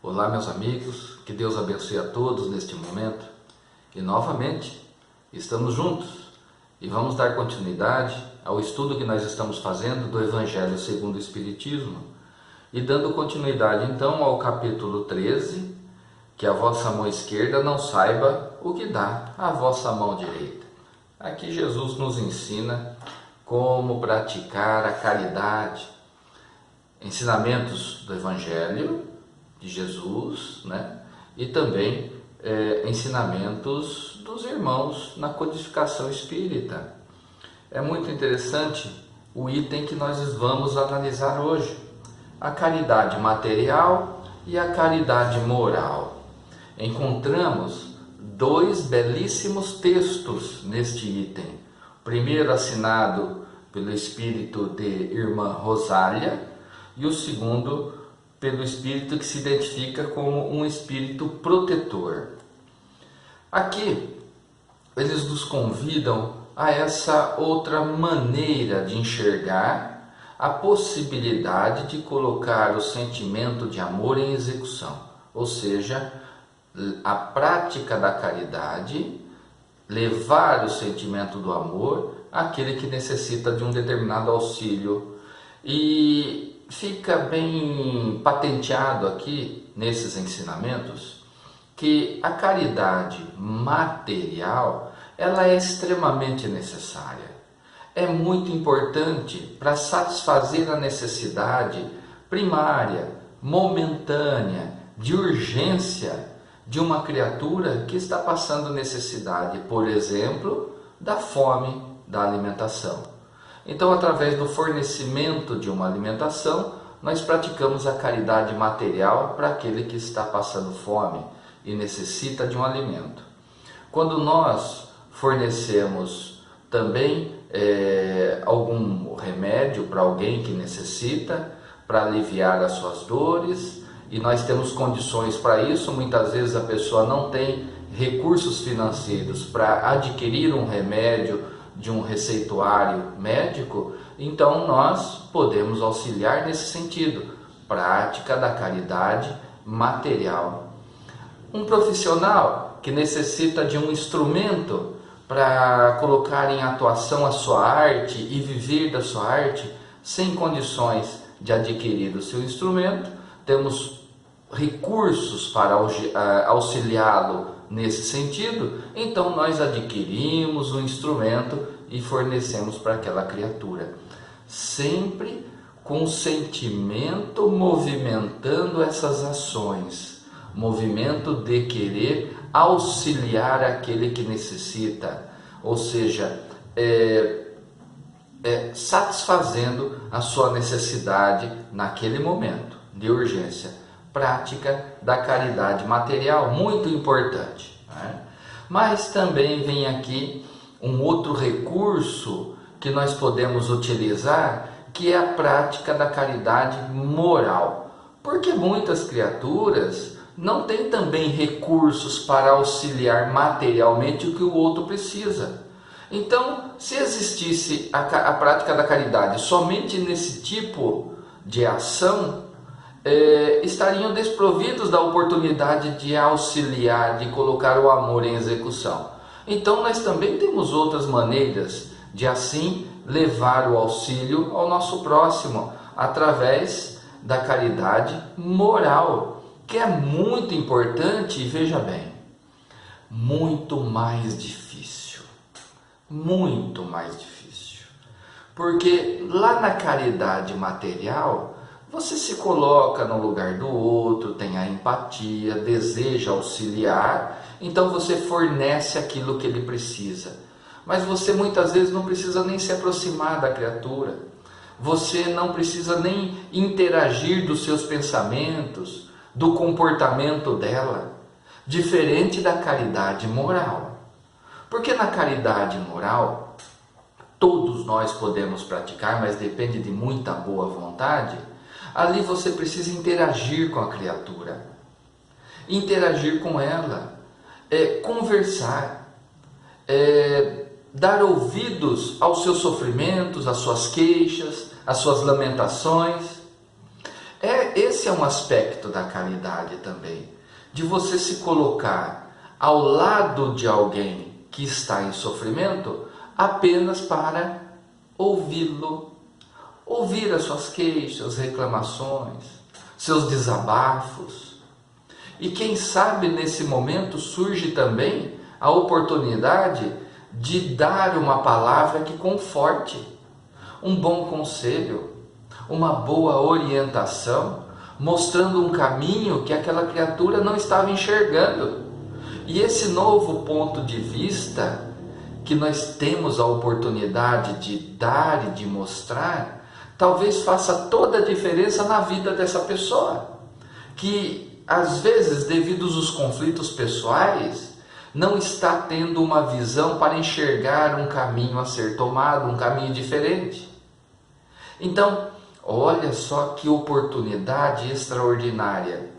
Olá, meus amigos, que Deus abençoe a todos neste momento. E novamente, estamos juntos e vamos dar continuidade ao estudo que nós estamos fazendo do Evangelho segundo o Espiritismo e dando continuidade então ao capítulo 13, que a vossa mão esquerda não saiba o que dá a vossa mão direita. Aqui Jesus nos ensina como praticar a caridade, ensinamentos do Evangelho de Jesus, e também ensinamentos dos irmãos na codificação espírita. É muito interessante o item que nós vamos analisar hoje, a caridade material e a caridade moral. Encontramos dois belíssimos textos neste item. O primeiro assinado pelo espírito de Irmã Rosália e o segundo pelo espírito que se identifica como um espírito protetor. Aqui, eles nos convidam a essa outra maneira de enxergar a possibilidade de colocar o sentimento de amor em execução, ou seja, a prática da caridade, levar o sentimento do amor àquele que necessita de um determinado auxílio. E fica bem patenteado aqui nesses ensinamentos que a caridade material ela é extremamente necessária. É muito importante para satisfazer a necessidade primária, momentânea, de urgência de uma criatura que está passando necessidade, por exemplo, da fome, da alimentação. Então, através do fornecimento de uma alimentação, nós praticamos a caridade material para aquele que está passando fome e necessita de um alimento. Quando nós fornecemos também algum remédio para alguém que necessita, para aliviar as suas dores, e nós temos condições para isso, muitas vezes a pessoa não tem recursos financeiros para adquirir um remédio de um receituário médico, então nós podemos auxiliar nesse sentido, prática da caridade material. Um profissional que necessita de um instrumento para colocar em atuação a sua arte e viver da sua arte, sem condições de adquirir o seu instrumento, temos recursos para auxiliá-lo nesse sentido, então nós adquirimos o instrumento e fornecemos para aquela criatura, sempre com sentimento movimentando essas ações, movimento de querer auxiliar aquele que necessita, ou seja, satisfazendo a sua necessidade naquele momento de urgência. Prática da caridade material, muito importante, Mas também vem aqui um outro recurso que nós podemos utilizar, que é a prática da caridade moral, porque muitas criaturas não têm também recursos para auxiliar materialmente o que o outro precisa. Então, se existisse a prática da caridade somente nesse tipo de ação, estariam desprovidos da oportunidade de auxiliar, de colocar o amor em execução. Então nós também temos outras maneiras de assim levar o auxílio ao nosso próximo, através da caridade moral, que é muito importante e, veja bem, muito mais difícil, porque lá na caridade material, você se coloca no lugar do outro, tem a empatia, deseja auxiliar, então você fornece aquilo que ele precisa. Mas você muitas vezes não precisa nem se aproximar da criatura, você não precisa nem interagir dos seus pensamentos, do comportamento dela, diferente da caridade moral. Porque na caridade moral, todos nós podemos praticar, mas depende de muita boa vontade. Ali você precisa interagir com a criatura, interagir com ela, conversar, dar ouvidos aos seus sofrimentos, às suas queixas, às suas lamentações. esse é um aspecto da caridade também, de você se colocar ao lado de alguém que está em sofrimento apenas para ouvi-lo, ouvir as suas queixas, reclamações, seus desabafos. E quem sabe nesse momento surge também a oportunidade de dar uma palavra que conforte, um bom conselho, uma boa orientação, mostrando um caminho que aquela criatura não estava enxergando. E esse novo ponto de vista que nós temos a oportunidade de dar e de mostrar, talvez faça toda a diferença na vida dessa pessoa, que às vezes, devido aos conflitos pessoais, não está tendo uma visão para enxergar um caminho a ser tomado, um caminho diferente. Então, olha só que oportunidade extraordinária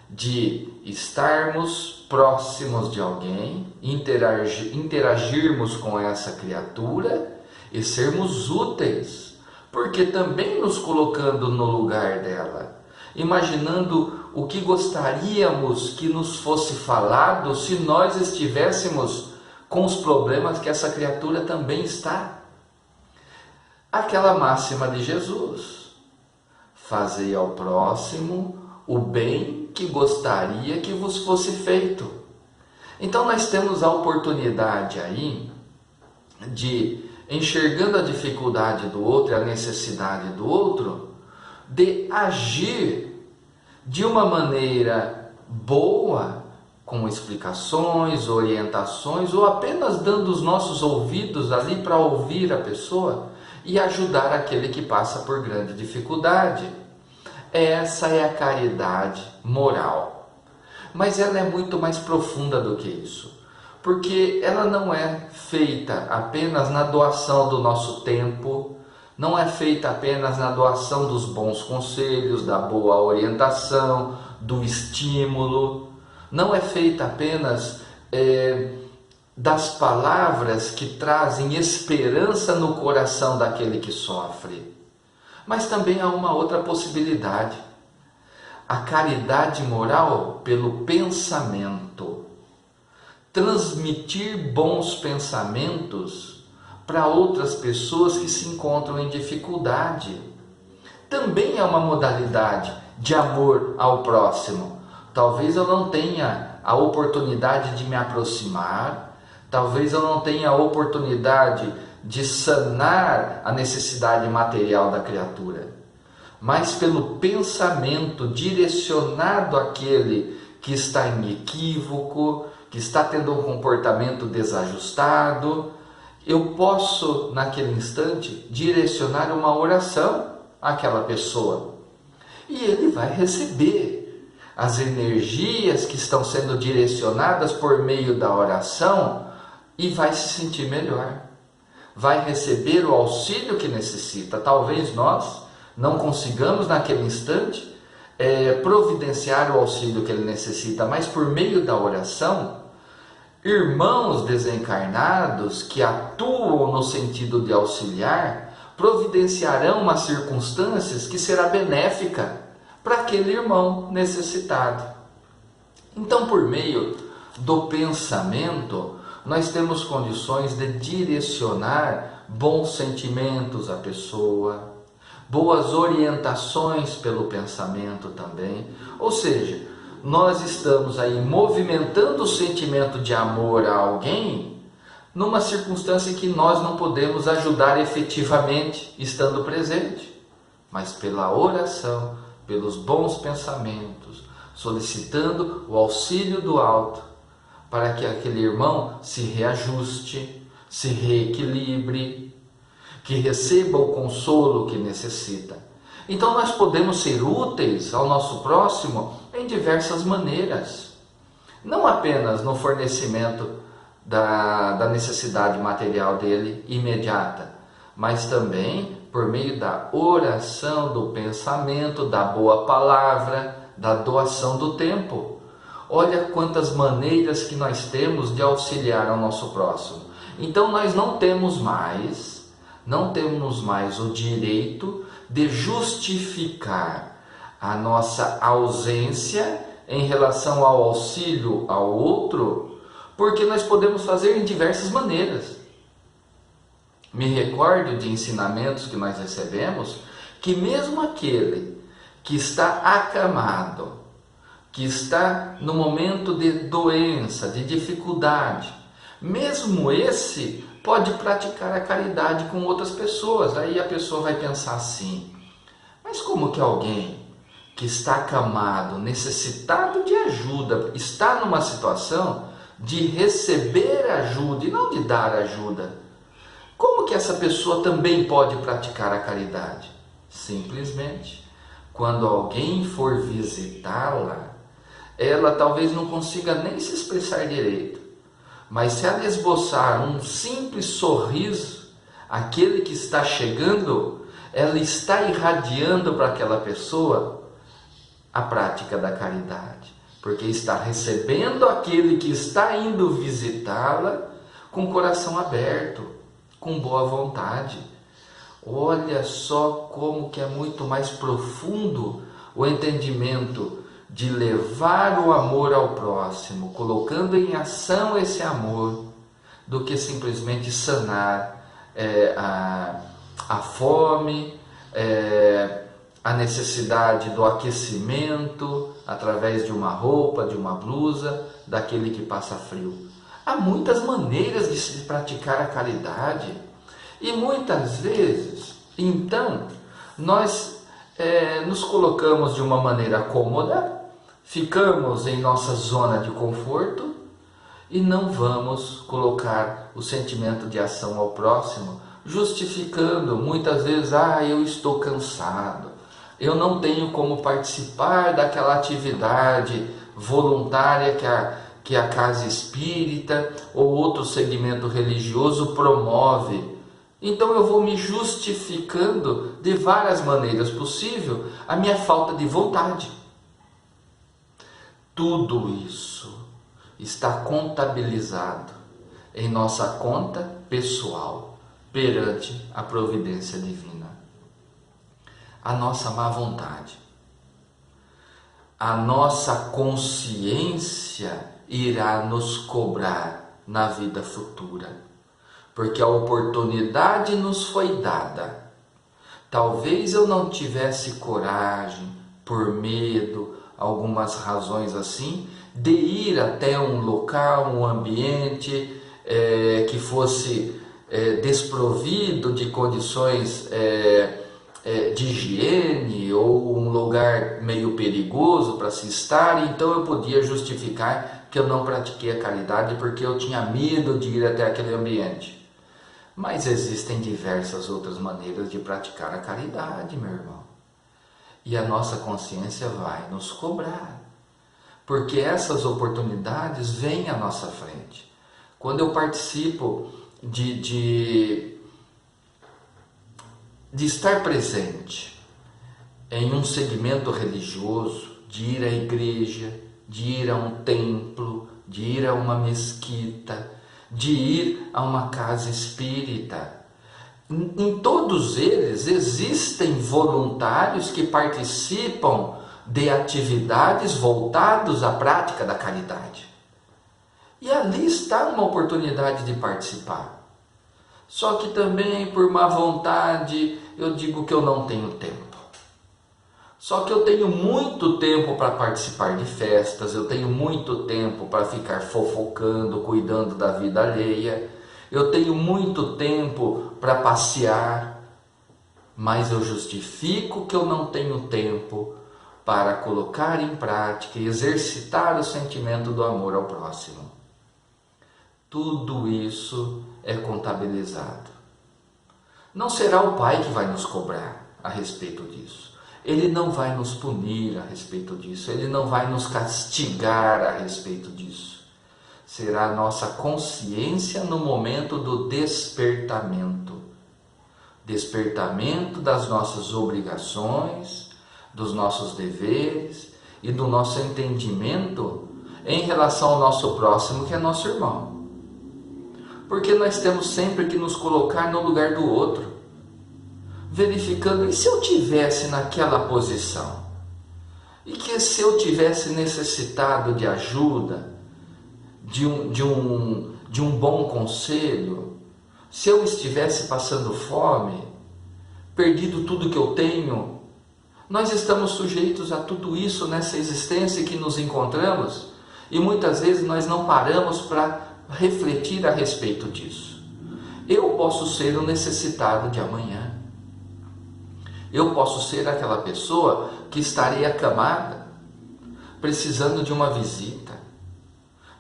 de estarmos próximos de alguém, interagirmos com essa criatura e sermos úteis, porque também nos colocando no lugar dela, imaginando o que gostaríamos que nos fosse falado se nós estivéssemos com os problemas que essa criatura também está. Aquela máxima de Jesus: fazei ao próximo o bem que gostaria que vos fosse feito. Então nós temos a oportunidade aí de, enxergando a dificuldade do outro, a necessidade do outro, de agir de uma maneira boa, com explicações, orientações, ou apenas dando os nossos ouvidos ali para ouvir a pessoa e ajudar aquele que passa por grande dificuldade. Essa é a caridade moral. Mas ela é muito mais profunda do que isso, porque ela não é feita apenas na doação do nosso tempo, não é feita apenas na doação dos bons conselhos, da boa orientação, do estímulo, não é feita apenas das palavras que trazem esperança no coração daquele que sofre, mas também há uma outra possibilidade: a caridade moral pelo pensamento. Transmitir bons pensamentos para outras pessoas que se encontram em dificuldade. Também é uma modalidade de amor ao próximo. Talvez eu não tenha a oportunidade de me aproximar, talvez eu não tenha a oportunidade de sanar a necessidade material da criatura, mas pelo pensamento direcionado àquele que está em equívoco, que está tendo um comportamento desajustado, eu posso, naquele instante, direcionar uma oração àquela pessoa. E ele vai receber as energias que estão sendo direcionadas por meio da oração e vai se sentir melhor. Vai receber o auxílio que necessita. Talvez nós não consigamos, naquele instante, providenciar o auxílio que ele necessita, mas por meio da oração, irmãos desencarnados que atuam no sentido de auxiliar providenciarão umas circunstâncias que será benéfica para aquele irmão necessitado. Então, por meio do pensamento, nós temos condições de direcionar bons sentimentos à pessoa, boas orientações pelo pensamento também. Ou seja, nós estamos aí movimentando o sentimento de amor a alguém numa circunstância em que nós não podemos ajudar efetivamente estando presente, mas pela oração, pelos bons pensamentos, solicitando o auxílio do alto para que aquele irmão se reajuste, se reequilibre, que receba o consolo que necessita. Então nós podemos ser úteis ao nosso próximo em diversas maneiras, não apenas no fornecimento da necessidade material dele imediata, mas também por meio da oração, do pensamento, da boa palavra, da doação do tempo. Olha quantas maneiras que nós temos de auxiliar ao nosso próximo. Então nós não temos mais o direito de justificar a nossa ausência em relação ao auxílio ao outro, porque nós podemos fazer em diversas maneiras. Me recordo de ensinamentos que nós recebemos, que mesmo aquele que está acamado, que está no momento de doença, de dificuldade, mesmo esse pode praticar a caridade com outras pessoas. Aí a pessoa vai pensar assim: mas como que alguém que está acamado, necessitado de ajuda, está numa situação de receber ajuda e não de dar ajuda, como que essa pessoa também pode praticar a caridade? Simplesmente, quando alguém for visitá-la, ela talvez não consiga nem se expressar direito, mas se ela esboçar um simples sorriso, aquele que está chegando, ela está irradiando para aquela pessoa a prática da caridade, porque está recebendo aquele que está indo visitá-la com o coração aberto, com boa vontade. Olha só como que é muito mais profundo o entendimento de levar o amor ao próximo, colocando em ação esse amor, do que simplesmente sanar a fome, a necessidade do aquecimento através de uma roupa, de uma blusa, daquele que passa frio. Há muitas maneiras de se praticar a caridade e muitas vezes, então, nós nos colocamos de uma maneira cômoda, ficamos em nossa zona de conforto e não vamos colocar o sentimento de ação ao próximo, justificando muitas vezes: eu estou cansado, eu não tenho como participar daquela atividade voluntária que a casa espírita ou outro segmento religioso promove. Então eu vou me justificando de várias maneiras possíveis a minha falta de vontade. Tudo isso está contabilizado em nossa conta pessoal perante a providência divina. A nossa má vontade, a nossa consciência irá nos cobrar na vida futura, porque a oportunidade nos foi dada. Talvez eu não tivesse coragem, por medo, algumas razões assim, de ir até um local, um ambiente que fosse desprovido de condições de higiene, ou um lugar meio perigoso para se estar. Então eu podia justificar que eu não pratiquei a caridade porque eu tinha medo de ir até aquele ambiente. Mas existem diversas outras maneiras de praticar a caridade, meu irmão. E a nossa consciência vai nos cobrar, porque essas oportunidades vêm à nossa frente. Quando eu participo de estar presente em um segmento religioso, de ir à igreja, de ir a um templo, de ir a uma mesquita, de ir a uma casa espírita, em todos eles existem voluntários que participam de atividades voltadas à prática da caridade. E ali está uma oportunidade de participar. Só que também, por má vontade, eu digo que eu não tenho tempo. Só que eu tenho muito tempo para participar de festas, eu tenho muito tempo para ficar fofocando, cuidando da vida alheia, eu tenho muito tempo para passear, mas eu justifico que eu não tenho tempo para colocar em prática e exercitar o sentimento do amor ao próximo. Tudo isso é contabilizado. Não será o Pai que vai nos cobrar a respeito disso. Ele não vai nos punir a respeito disso. Ele não vai nos castigar a respeito disso. Será a nossa consciência no momento do despertamento. Despertamento das nossas obrigações, dos nossos deveres e do nosso entendimento em relação ao nosso próximo, que é nosso irmão. Porque nós temos sempre que nos colocar no lugar do outro, verificando: e se eu tivesse naquela posição? E que se eu tivesse necessitado de ajuda, de um bom conselho, se eu estivesse passando fome, perdido tudo que eu tenho, nós estamos sujeitos a tudo isso nessa existência que nos encontramos e muitas vezes nós não paramos para refletir a respeito disso. Eu posso ser o necessitado de amanhã. Eu posso ser aquela pessoa que estarei acamada, precisando de uma visita,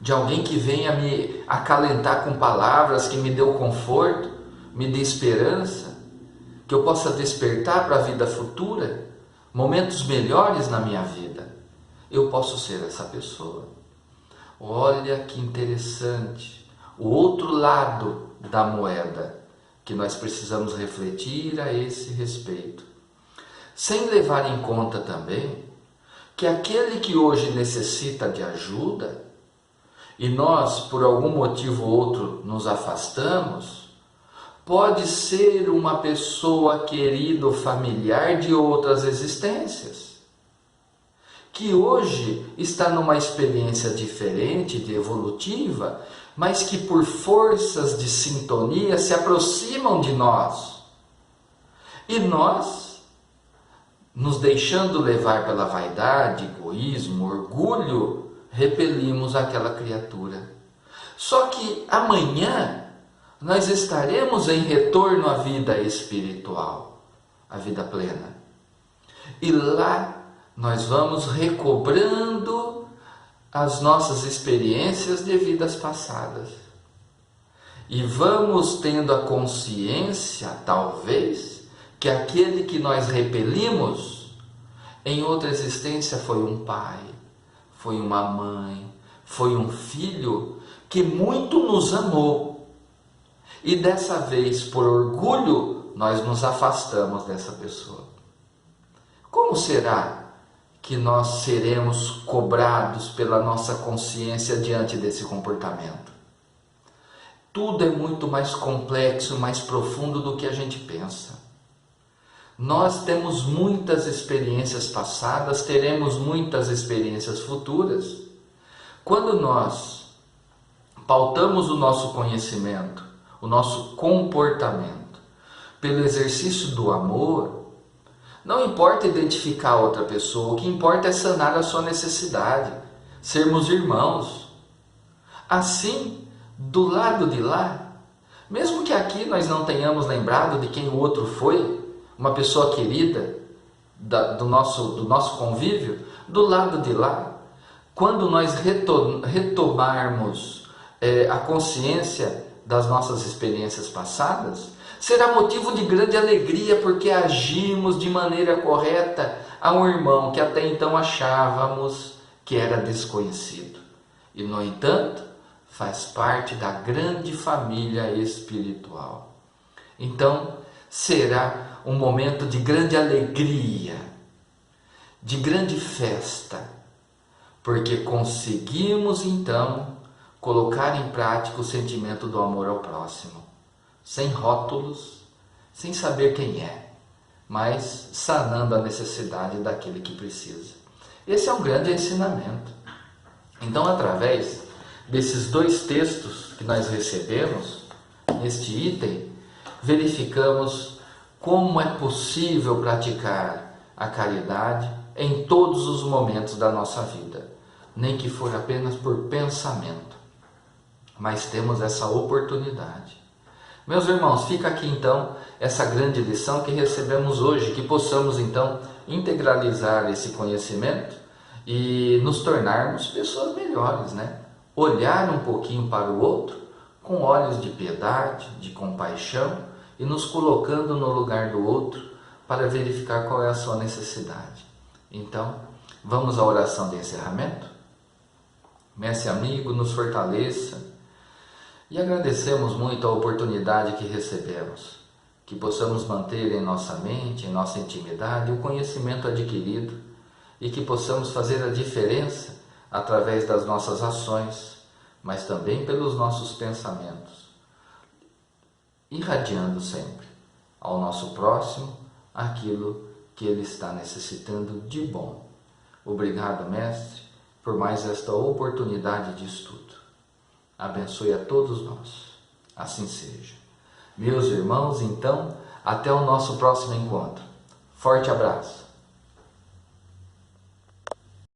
de alguém que venha me acalentar com palavras, que me dê o conforto, me dê esperança, que eu possa despertar para a vida futura, momentos melhores na minha vida. Eu posso ser essa pessoa. Olha que interessante, o outro lado da moeda que nós precisamos refletir a esse respeito. Sem levar em conta também que aquele que hoje necessita de ajuda e nós, por algum motivo ou outro, nos afastamos, pode ser uma pessoa querida ou familiar de outras existências, que hoje está numa experiência diferente, de evolutiva, mas que por forças de sintonia se aproximam de nós. E nós, nos deixando levar pela vaidade, egoísmo, orgulho, repelimos aquela criatura. Só que amanhã nós estaremos em retorno à vida espiritual, à vida plena. E lá nós vamos recobrando as nossas experiências de vidas passadas. E vamos tendo a consciência, talvez, que aquele que nós repelimos, em outra existência foi um pai, foi uma mãe, foi um filho que muito nos amou. E dessa vez, por orgulho, nós nos afastamos dessa pessoa. Como será que nós seremos cobrados pela nossa consciência diante desse comportamento? Tudo é muito mais complexo, mais profundo do que a gente pensa. Nós temos muitas experiências passadas, teremos muitas experiências futuras. Quando nós pautamos o nosso conhecimento, o nosso comportamento, pelo exercício do amor, não importa identificar outra pessoa, o que importa é sanar a sua necessidade, sermos irmãos. Assim, do lado de lá, mesmo que aqui nós não tenhamos lembrado de quem o outro foi, uma pessoa querida do nosso convívio, do lado de lá, quando nós retomarmos a consciência das nossas experiências passadas, será motivo de grande alegria porque agimos de maneira correta a um irmão que até então achávamos que era desconhecido. E, no entanto, faz parte da grande família espiritual. Então, será um momento de grande alegria, de grande festa, porque conseguimos então colocar em prática o sentimento do amor ao próximo, sem rótulos, sem saber quem é, mas sanando a necessidade daquele que precisa. Esse é um grande ensinamento. Então, através desses dois textos que nós recebemos, neste item, verificamos como é possível praticar a caridade em todos os momentos da nossa vida, nem que for apenas por pensamento, mas temos essa oportunidade. Meus irmãos, fica aqui então essa grande lição que recebemos hoje, que possamos então integralizar esse conhecimento e nos tornarmos pessoas melhores, né? Olhar um pouquinho para o outro com olhos de piedade, de compaixão e nos colocando no lugar do outro para verificar qual é a sua necessidade. Então, vamos à oração de encerramento? Mestre amigo, nos fortaleça e agradecemos muito a oportunidade que recebemos, que possamos manter em nossa mente, em nossa intimidade, o conhecimento adquirido e que possamos fazer a diferença através das nossas ações, mas também pelos nossos pensamentos, irradiando sempre ao nosso próximo aquilo que ele está necessitando de bom, Obrigado, Mestre, por mais esta oportunidade de estudo. Abençoe a todos nós. Assim seja. Meus irmãos, então, até o nosso próximo encontro. Forte abraço.